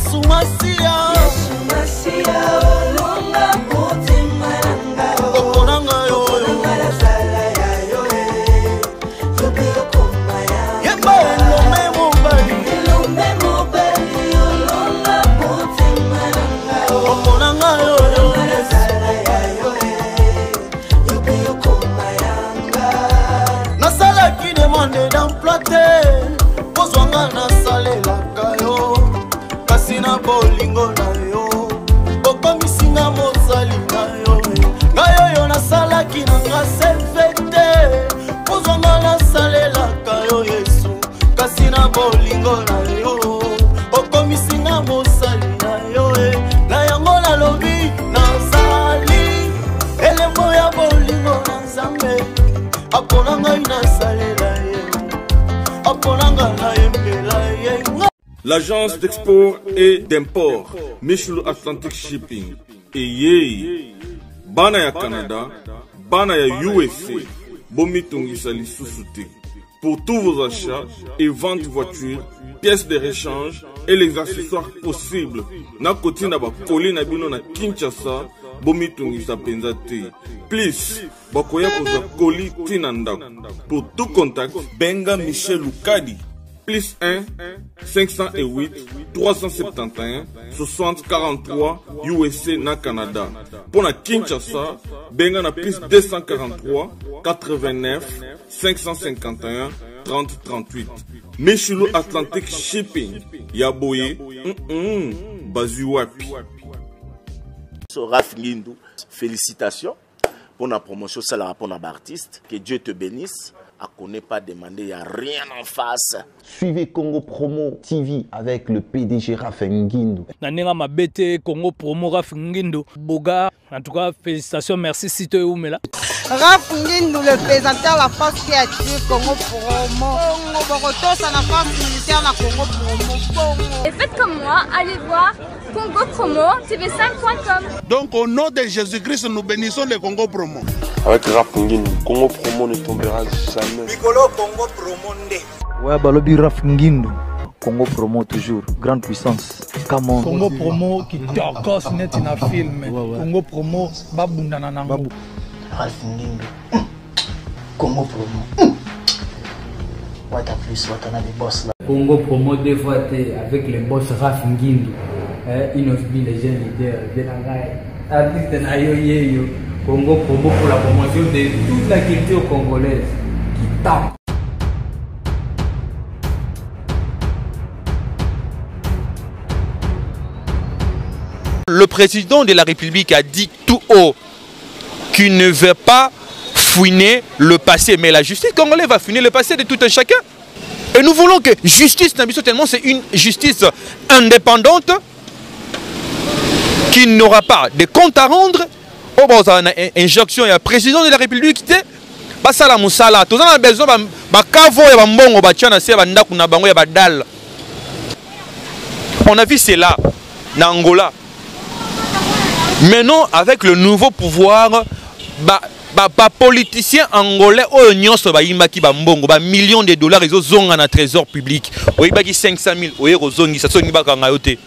Yesu Masia olonga mutima nanga okonanga yo la sala ya yo yobe okoma ya yeba elome mobali olonga mutima nanga okonanga yo la sala ya yo yobe okoma yanga nasalaki demande d'emploi te pozwanga nasalelaka yo kasi na bolingo na yo okomisinga mosali na yo ngai oyo nasalaki nanga sefete pozwanga nasalelaka yo Yesu kasi na bolingo na yo okomisinga mosali na yo na yango nalobi nazali elembo ya bolingo na Nzambe apona ngai nasalela ye apona ngai nayembela ye. L'agence d'export et d'import Michulu Atlantic Shipping et bana ya Canada, bana ya USA, bomitungisa lisusu te. Pour tous vos achats et ventes de voitures, pièces de rechange et les accessoires possibles. Na koti na ba koli na bino na Kinshasa, bomitungisa penza te. Please, bakoya koza koli tina ndako. Pour tout contact, benga Michel Lukadi. Plus 1 508 371 60 43 USA na Canada. Pour la Kinshasa, benga na plus 243 89 551 30 38. Michulu Atlantic Shipping. Yaboye, Bazu wapi. Raph Ngindou, félicitations pour la promotion, ça la pour l'artiste. Que Dieu te bénisse. À connaît pas demander, il n'y a rien en face. Suivez Congo Promo TV avec le PDG Raph Ngindou. Nanenga mabete Congo Promo Raph Ngindou. Boga, en tout cas, félicitations, merci Sito Oumela. Raph Ngindou, le présentateur de la force créative Congo Promo. Boroto, ça la force militaire na Congo Promo. Et faites comme moi, allez voir Congo Promo, tv5.com. Donc au nom de Jésus-Christ, nous bénissons le Congo Promo. Avec Raph Ngindou, Congo Promo ne tombera jamais. Nicolo Congo Promo nde. Ouais, balobi Raph Ngindou. Congo Promo toujours, grande puissance. Come on. Congo Promo qui t'orgosse net in a film. Congo Promo, babunda na nango. Raph Ngindou. Congo Promo. What a plus, what a boss là. Congo Promo deux fois avec le boss Raph Ngindou. Il nous dit les jeunes leaders de la guerre. Artiste na yo yeyo. Congo Promo pour la promotion de toute la culture congolaise qui tape. Le président de la République a dit tout haut qu'il ne veut pas fouiner le passé, mais la justice congolaise va fouiner le passé de tout un chacun. Et nous voulons que justice Nabiso tellement c'est une justice indépendante qui n'aura pas de compte à rendre. Oh bon, ça a une injonction, il y a président de la République qui était basala musala. Tous on a besoin bakavo ya bambongo bachana se bandaku na bango ya badal. On a vu cela na Angola. Maintenant avec le nouveau pouvoir politiciens angolais oyo nyonso bayimbaki bambongo ba millions de dollars ils ont na trésor public. Oyibaki 500 000 oyeko zongisa so ngibaka ngayo te.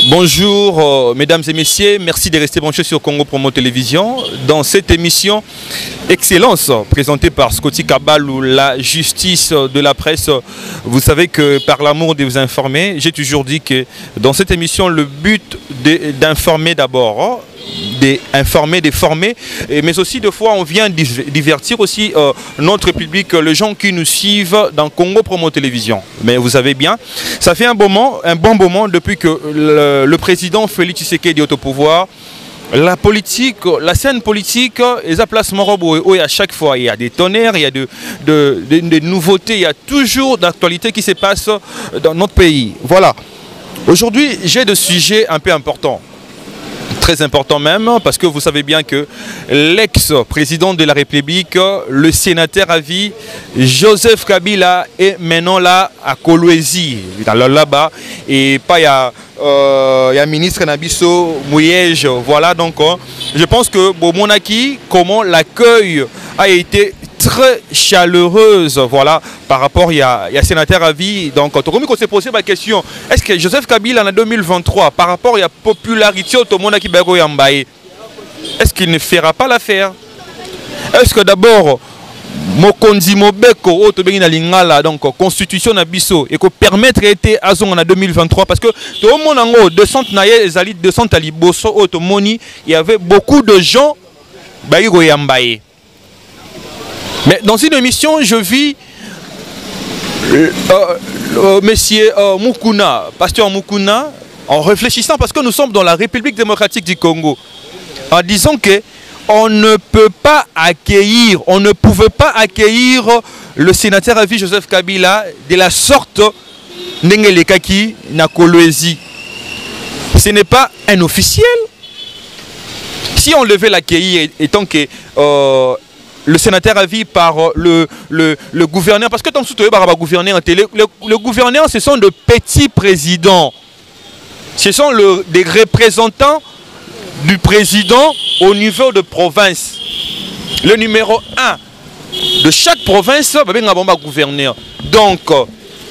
Bonjour mesdames et messieurs, merci de rester branchés sur Congo Promo Télévision. Dans cette émission Excellence, présentée par Scotty Kabalou, la justice de la presse, vous savez que par l'amour de vous informer, j'ai toujours dit que dans cette émission, le but d'informer d'abord, d'informer, de former, mais aussi des fois on vient divertir aussi notre public, les gens qui nous suivent dans Congo Promo Télévision. Mais vous savez bien, ça fait un bon moment depuis que le président Félix Tshisekedi est au pouvoir. La politique, la scène politique, les placements où à chaque fois il y a des tonnerres, il y a des nouveautés, il y a toujours d'actualités qui se passent dans notre pays. Voilà. Aujourd'hui, j'ai des sujets un peu importants. Très important même, parce que vous savez bien que l'ex-président de la République, le sénateur à vie, Joseph Kabila, est maintenant là à Kolwezi, là-bas, et pas il y a ministre Nabiso Mouyej, voilà donc je pense que Bomonaki, comment l'accueil a été très chaleureuse, voilà, par rapport, il y a sénateur à vie. Donc, comme on s'est posé ma question, est-ce que Joseph Kabila en 2023, par rapport à la popularité au monde qui est-ce qu'il ne fera pas l'affaire? Est-ce que d'abord, Mokonzi Mobeko, autre na lingala, donc constitution na biso, et que permettre été à zone en 2023, parce que tout le monde en haut, 200 naïe, 200 taliboso, autre moni, il y avait beaucoup de gens, baïgo yambaye. Mais dans une émission, je vis monsieur Mukuna, pasteur Mukuna, en réfléchissant, parce que nous sommes dans la République démocratique du Congo, en disant que on ne peut pas accueillir, on ne pouvait pas accueillir le sénateur à vie Joseph Kabila de la sorte Nengelekaki na Kolwezi. Ce n'est pas un officiel. Si on devait l'accueillir étant que le sénateur à vie par le gouverneur, parce que le gouverneur, ce sont de petits présidents. Ce sont des représentants du président au niveau de province. Le numéro 1 de chaque province, gouverneur. Donc,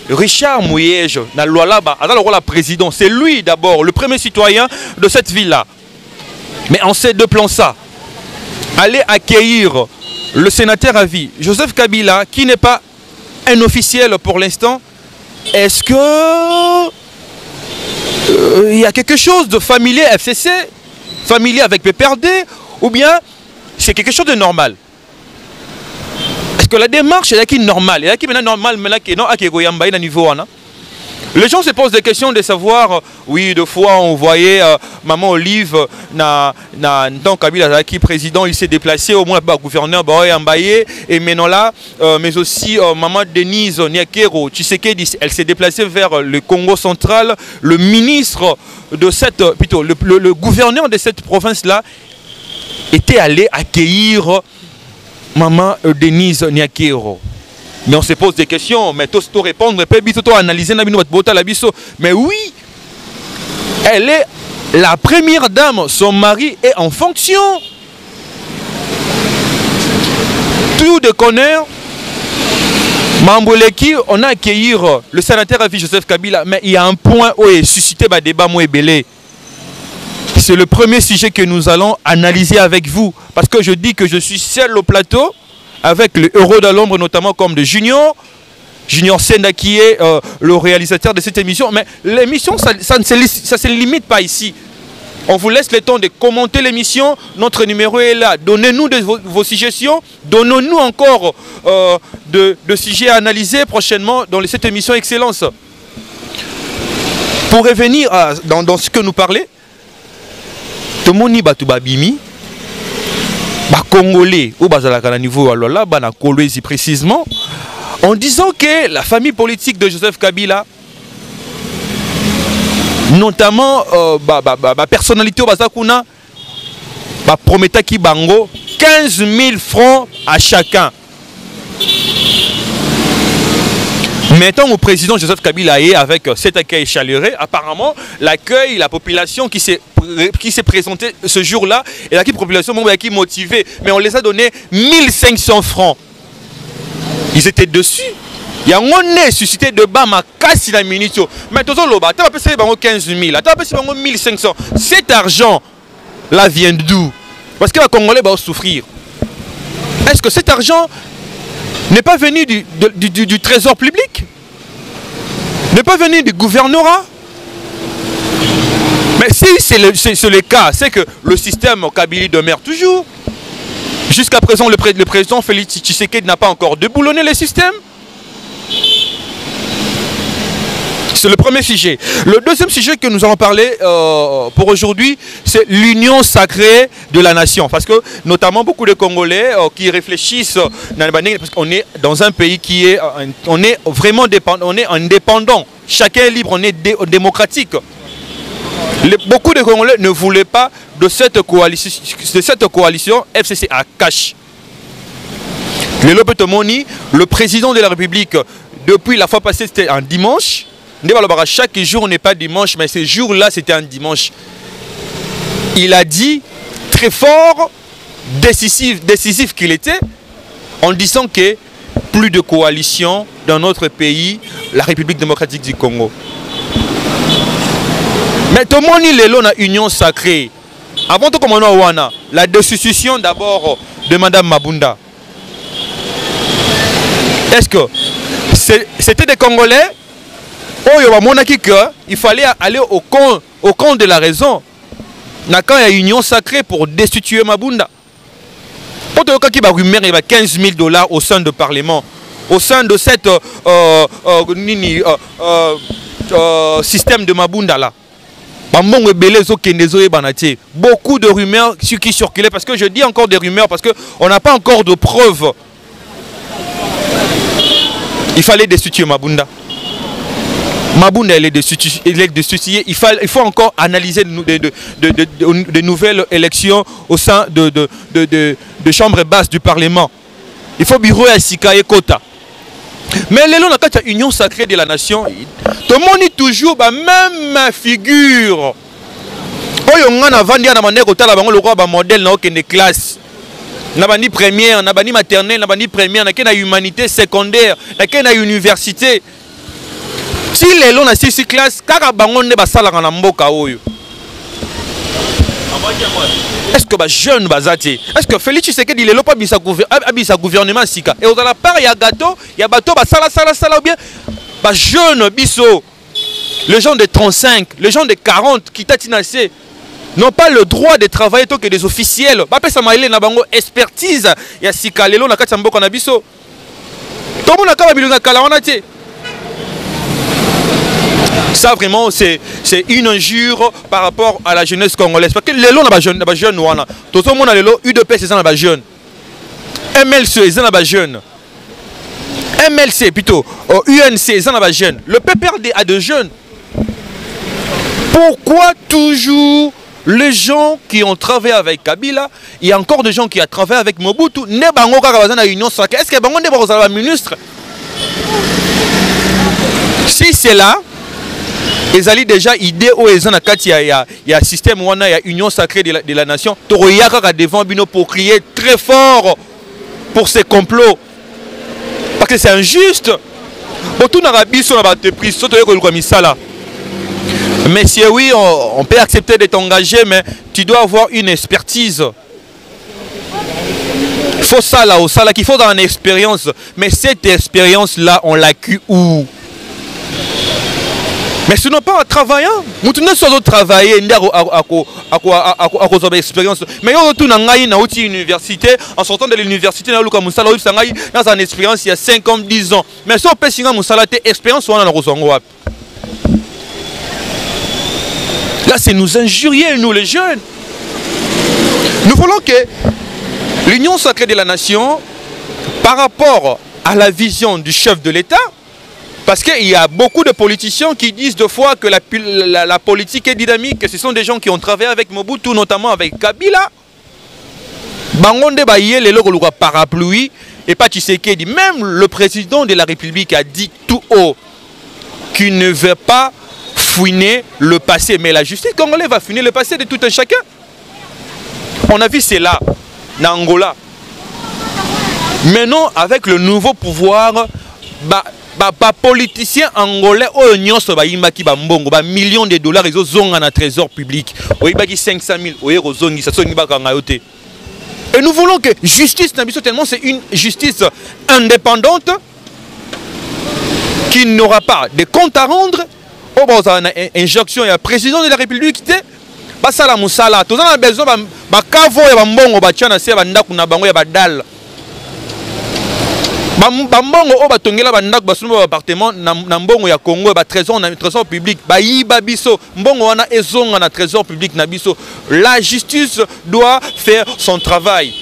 Richard Mouyej, la président, c'est lui d'abord, le premier citoyen de cette ville-là. Mais on sait deux plans ça. Aller accueillir le sénateur à vie, Joseph Kabila, qui n'est pas un officiel pour l'instant, est-ce que il y a quelque chose de familier FCC, familier avec PPRD, ou bien c'est quelque chose de normal? Est-ce que la démarche est normale? Et qui est normale maintenant qui non à niveau on. Les gens se posent des questions de savoir, oui, deux fois on voyait Maman Olive, dans Kabila qui président, il s'est déplacé au moins gouverneur Mbaye, et maintenant là, mais aussi Maman Denise Niakero, tu sais elle s'est déplacée vers le Congo central, le ministre de cette, plutôt, le gouverneur de cette province-là était allé accueillir Maman Denise Niakero. Mais on se pose des questions, mais tout répondre, tout analyser, mais oui, elle est la première dame, son mari est en fonction. Tout de connaître, Mamboleki, on a accueilli le sénateur à vie Joseph Kabila, mais il y a un point où il est suscité un débat moins belé. C'est le premier sujet que nous allons analyser avec vous, parce que je dis que je suis seul au plateau, avec le héros de l'ombre, notamment comme de Junior Senda qui est le réalisateur de cette émission. Mais l'émission, ça ne se limite pas ici. On vous laisse le temps de commenter l'émission. Notre numéro est là. Donnez-nous vos suggestions. Donnez-nous encore de sujets à analyser prochainement dans cette émission Excellence. Pour revenir dans ce que nous parlons, Tomoni Batubabimi, Congolais au Bazalaka niveau là bana Kolwezi précisément, en disant que la famille politique de Joseph Kabila, notamment personnalité au Bazakuna, promettait qui bango 15 000 francs à chacun. Maintenant, au président Joseph Kabila est avec cet accueil chaleureux. Apparemment, l'accueil, la population qui s'est présentée ce jour-là, et la population qui motivée, mais on les a donné 1500 francs. Ils étaient dessus. Il y a un suscité de bas ma casse la minute. Mais tout le monde, tu as passé 15 000, tu as passé 1500. Cet argent-là vient d'où? Parce que les Congolais vont souffrir. Est-ce que cet argent n'est pas venu du trésor public? N'est pas venu du gouvernorat? Mais si c'est le cas, c'est que le système Kabila demeure toujours. Jusqu'à présent, le président Félix Tshisekedi n'a pas encore déboulonné le système. C'est le premier sujet. Le deuxième sujet que nous allons parler pour aujourd'hui, c'est l'union sacrée de la nation. Parce que notamment beaucoup de Congolais qui réfléchissent, parce qu'on est dans un pays qui est, on est vraiment dépendant, on est indépendant. Chacun est libre, on est démocratique. Beaucoup de Congolais ne voulaient pas de cette coalition FCC à cash. Le président de la République, depuis la fois passée, c'était un dimanche. Chaque jour n'est pas dimanche, mais ce jour-là, c'était un dimanche. Il a dit très fort, décisif qu'il était, en disant que plus de coalition dans notre pays, la République démocratique du Congo. Mais tout le monde est là union sacrée. Avant tout, comme on a la destitution d'abord de Madame Mabunda. Est-ce que c'était des Congolais? Il fallait aller au camp de la raison. Quand il y a une union sacrée pour destituer Mabunda. Quand il y a rumeur, il y a 15 000 $ au sein du Parlement. Au sein de cette système de Mabunda là. Beaucoup de rumeurs qui circulaient, parce que je dis encore des rumeurs parce qu'on n'a pas encore de preuves. Il fallait destituer Mabunda. Mabunda, elle est destituée. Il faut encore analyser de nouvelles élections au sein de chambres basses du Parlement. Il faut bureau à Sika et Kota. Mais les gens dans la union sacrée de la nation, tout le monde est toujours la même figure. On a vendu un modèle dans une classe. On a ni première, on a ni maternelle, on a ni première, on a humanité secondaire, on a université. Si les gens dans ces classes, est-ce que les jeunes bazati? Est-ce que Félix Tshisekedi il est pas bisa gouvernement sika? Et au la part il y a gâteau, il y a bateau, sala ou bien jeunes biso, les gens de 35, les gens de 40 qui tatinacé n'ont pas le droit de travailler tant que des officiels. Ba pesa maile na bango expertise ya sika lelo na kati mboka na biso. Tout le monde a ka bilunga kala wana te. Ça vraiment c'est une injure par rapport à la jeunesse congolaise. Parce que les gens sont des jeunes. Tout le monde a UDP, c'est des jeunes. MLC, c'est des jeunes. MLC plutôt, UNC, c'est des jeunes. Le PPRD a des jeunes. Pourquoi toujours les gens qui ont travaillé avec Kabila, il y a encore des gens qui ont travaillé avec Mobutu, ne bango kaka na union sacrée. Est-ce que bango ne ba ministre? Si c'est là, ils ont déjà idée où ils ont il y a un système où il y a union sacrée de la nation. Toroyaka devant Bino pour crier très fort pour ces complots. Parce que c'est injuste. Mais si oui, on peut accepter de t'engager, mais tu dois avoir une expertise. Il faut ça là, qu'il faut dans une expérience. Mais cette expérience-là, on l'a eu où? Mais ce n'est pas en travaillant. Nous ne sommes pas travailler à expérience. Mais on retourne à l'université. En sortant de l'université, dans une expérience il y a 5 ans, 10 ans. Mais si on peut signer une expérience, on a un. Là, c'est nous injurier, nous les jeunes. Nous voulons que l'union sacrée de la nation, par rapport à la vision du chef de l'État, parce qu'il y a beaucoup de politiciens qui disent deux fois que la politique est dynamique, que ce sont des gens qui ont travaillé avec Mobutu, notamment avec Kabila. Bangonde Baye, les logos parapluie, et pas Tshisekedi. Même le président de la République a dit tout haut qu'il ne veut pas fouiner le passé. Mais la justice congolaise va fouiner le passé de tout un chacun. On a vu cela dans Angola. Maintenant, avec le nouveau pouvoir, politicien angolais millions de dollars ils ont un trésor public 500 000 et nous voulons que justice tellement c'est une justice indépendante qui n'aura pas de compte à rendre une injonction et un président de la République basala musala tous on a besoin bakavo ya mbongo bachana se bandaku na bango ya badal bambongo o batongela bandaku basumba appartement na mbongo ya Congo ba trésor public ba yiba biso mbongo wana ezonga na trésor public na biso. La justice doit faire son travail.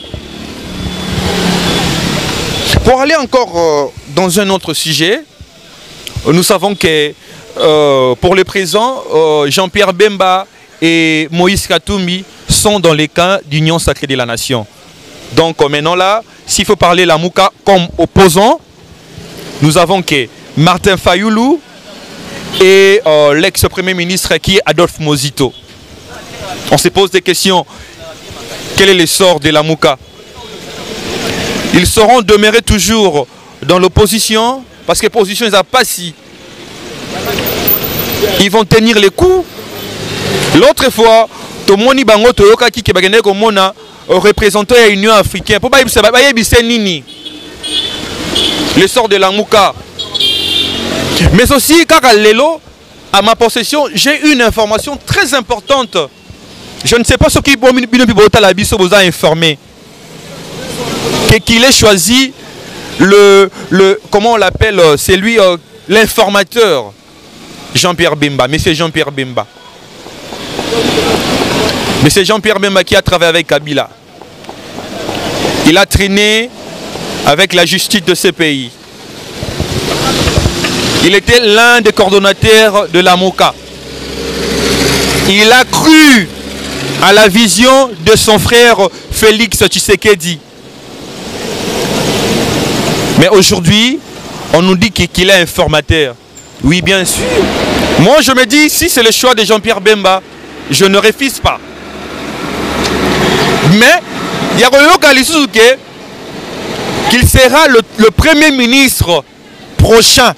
Pour aller encore dans un autre sujet, nous savons que pour le présent Jean-Pierre Bemba et Moïse Katumbi sont dans les cas d'union sacrée de la nation. Donc maintenant là, s'il faut parler la Mouka comme opposant, nous avons que Martin Fayoulou et l'ex-premier ministre qui est Adolphe Mozito. On se pose des questions. Quel est le sort de la Mouka? Ils sauront demeurer toujours dans l'opposition, parce que l'opposition n'est pas si. Ils vont tenir les coups. L'autre fois, Tomoni Bango Toyoka qui est comme représentant de l'Union africaine. Pour nini le sort de la Mouka. Mais aussi, car Lelo, à ma possession, j'ai une information très importante. Je ne sais pas ce qui vous a informé. Qu'il ait choisi comment on l'appelle, c'est lui l'informateur Jean-Pierre Bemba, monsieur Jean-Pierre Bemba. Monsieur Jean-Pierre Bemba qui a travaillé avec Kabila. Il a traîné avec la justice de ce pays. Il était l'un des coordonnateurs de la MOCA. Il a cru à la vision de son frère Félix Tshisekedi. Mais aujourd'hui, on nous dit qu'il est informateur. Oui, bien sûr. Moi, je me dis, si c'est le choix de Jean-Pierre Bemba, je ne refuse pas. Mais, il y a qu'il sera le premier ministre prochain.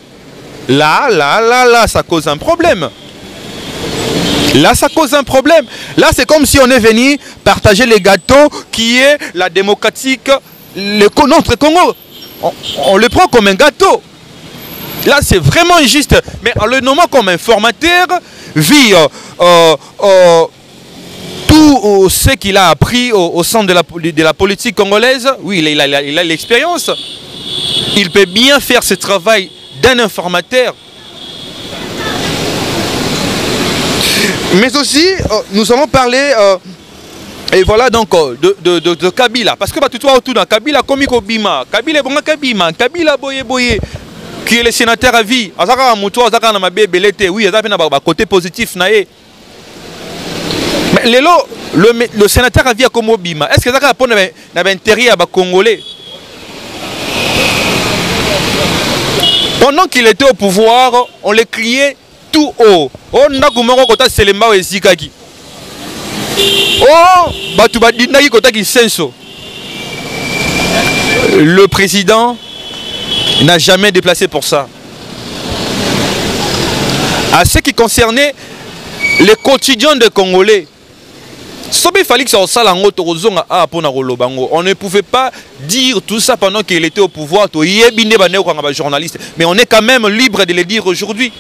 Là, ça cause un problème. Là, ça cause un problème. Là, c'est comme si on est venu partager les gâteaux qui est la démocratique, notre Congo. On le prend comme un gâteau. Là, c'est vraiment injuste. Mais en le nommant comme informateur, vit tout ce qu'il a appris au sein de la politique congolaise. Oui, il a l'expérience. Il peut bien faire ce travail d'un informateur. Mais aussi, nous avons parlé, et voilà donc, de Kabila. Parce que tout autour de Kabila, comme Bima, Kabila est bon, Kabila boye, qui est le sénateur à vie. Oui, il y a un côté positif. Mais le sénateur à vie a comme Bima. Est-ce que ça a un intérêt à Congolais? Pendant qu'il était au pouvoir, on le criait tout haut. On a goumero kota selemba ezikaki. Oh, batu badinaki kota ki senso. Le président n'a jamais déplacé pour ça. À ce qui concernait les quotidiens des Congolais, on ne pouvait pas dire tout ça pendant qu'il était au pouvoir. Mais on est quand même libre de le dire aujourd'hui.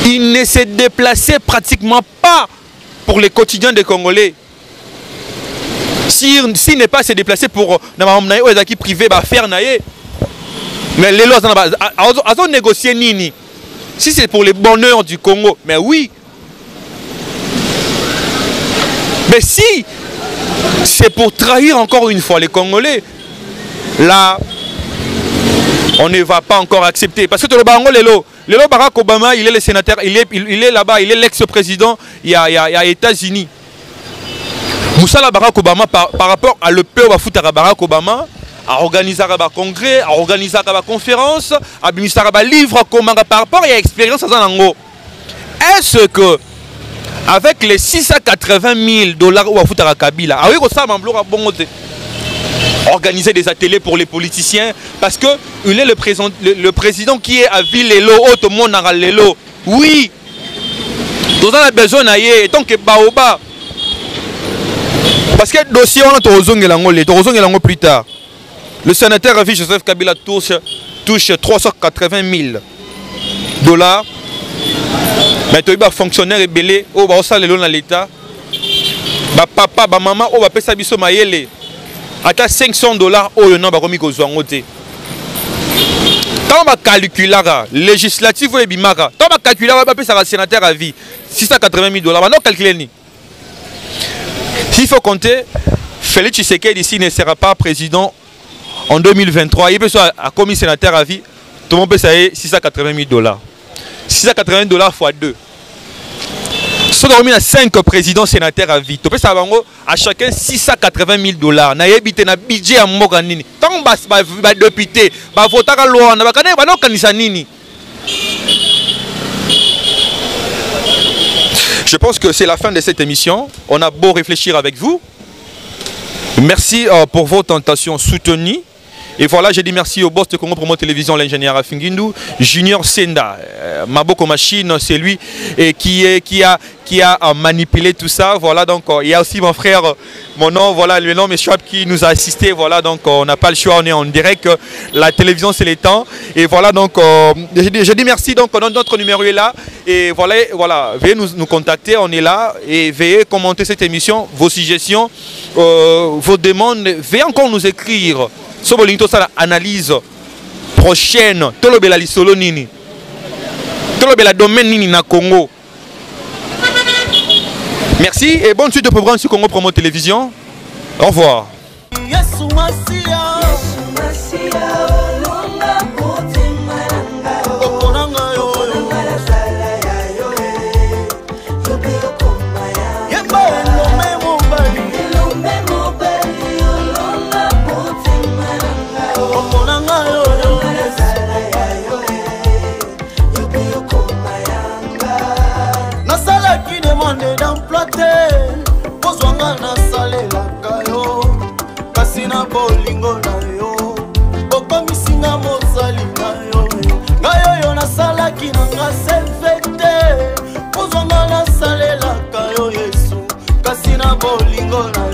Il ne s'est déplacé pratiquement pas pour les quotidiens des Congolais. S'il n'est pas se déplacé pour les acquis privés, faire mais les lois ont négocié nini. Si c'est pour les bonheurs du Congo, mais oui. Mais si c'est pour trahir encore une fois les Congolais, là, on ne va pas encore accepter. Parce que le Bango Lelo Barack Obama, il est le sénateur, il est là-bas, il est l'ex-président, il y a États-Unis. Moussala Barack Obama, par rapport à le peuple à Barack Obama, à organiser un congrès, à organiser une conférence, à administrer un livre par rapport à l'expérience. Est-ce que avec les 680 000 $ ou à foutre à Kabila, organiser des ateliers pour les politiciens, parce que il est le président qui est à Ville-Lelo, tout le monde a Lelo. Oui, nous avons besoin d'aller, tant que Baoba. Parce que le dossier, on a plus tard. Le sénateur à vie Joseph Kabila touche 380 000 $. Mais tu es fonctionnaire rebelle, oh bah ça le dans l'État, bah papa, bah maman, oh bah pesa biso mayele, ata 500 $, oh le nom bah comme ils ont noté. Tant bah calculer législatif ou bimara, tant bah calculer bah pesa la sénateur à vie 680 000 $, bah non calculer ni. S'il faut compter, Félix Tshisekedi ici ne sera pas président en 2023. Il peut être commis sénateur à vie, tout le monde peut savoir 680 000 $. 680 $ x 2. Si on a 5 présidents sénateurs à vie, à chacun 680 000 $. On a un budget à Moganini. Tant que les députés votent la loi, on a nini. Je pense que c'est la fin de cette émission. On a beau réfléchir avec vous. Merci pour vos tentations soutenues. Et voilà, j'ai dit merci au boss de Congo Promo Télévision, l'ingénieur Raph Ngindu, Junior Senda. Maboko Machine, c'est lui qui a manipulé tout ça. Voilà, donc il y a aussi mon frère, mon nom, voilà, le nom Monsieur qui nous a assisté. Voilà, donc on n'a pas le choix, on est en direct. La télévision, c'est les temps. Et voilà, donc je dis merci. Donc notre numéro est là. Et voilà, veuillez nous contacter, on est là. Et veuillez commenter cette émission, vos suggestions, vos demandes. Veuillez encore nous écrire. Sobolinto ça analyse prochaine. Tolobela lisolo nini. Tolobela domaine nini na Congo. Merci et bonne suite de programme sur Congo Promo Télévision. Au revoir. bolingo na yo okomisinga mosali na yo ngai oyo nasalaki na nga sefete kozonga nasalelaka yo Yesu kasi na bolingo na